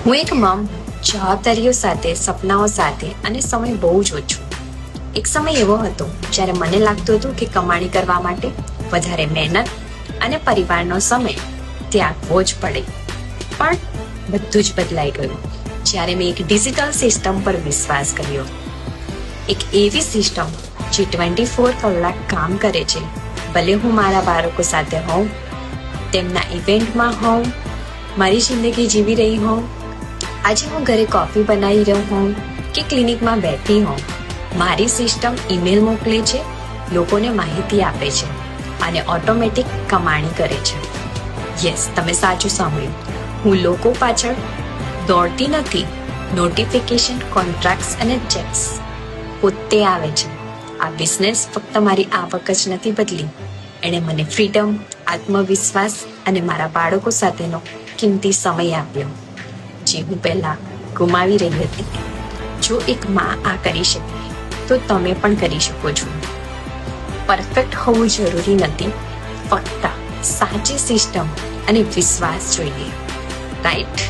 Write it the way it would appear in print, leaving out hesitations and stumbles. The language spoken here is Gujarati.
હું એક મમ, જવાબદારીઓ સાથે, સપનાઓ સાથે અને સમય બહુ જ ઓછો. એક સમય એવો હતો જ્યારે મને લાગતું હતું કે કમાણી કરવા માટે વધારે મહેનત અને પરિવારનો સમય ત્યાગવો જ પડે. પણ બધું જ બદલાઈ ગયું જ્યારે મેં એક ડિજિટલ સિસ્ટમ પર વિશ્વાસ કર્યો. એક એવી સિસ્ટમ જે 24 કલાક કામ કરે છે. ભલે હું મારા બાળકો સાથે હોઉં, તેમના ઇવેન્ટમાં હોઉં, મારી જિંદગી જીવી રહી હોઉં, આજે હું ઘરે કોફી બનાવી રહ્યો હોઉં કે ક્લિનિકમાં બેઠી હોઉં, મારી સિસ્ટમ ઈમેલ મોકલે છે, લોકોને માહિતી આપે છે અને ઓટોમેટિક કમાણી કરે છે. યસ, તમે સાચું સાંભળ્યું. હું લોકો પાછળ દોડતી નથી. નોટિફિકેશન, કોન્ટ્રાક્ટ્સ અને ચેક્સ પોતે આવે છે. આ બિઝનેસ ફક્ત મારી આવક જ નથી બદલી, એણે મને ફ્રીડમ, આત્મવિશ્વાસ અને મારા બાળકો સાથેનો કિંમતી સમય આપ્યો, જે હું પહેલા ગુમાવી રહી હતી. જો એક માં આ કરી શકે તો તમે પણ કરી શકો છો. પરફેક્ટ હોવું જરૂરી નથી, ફક્ત સાચી સિસ્ટમ અને વિશ્વાસ જોઈએ. રાઈટ?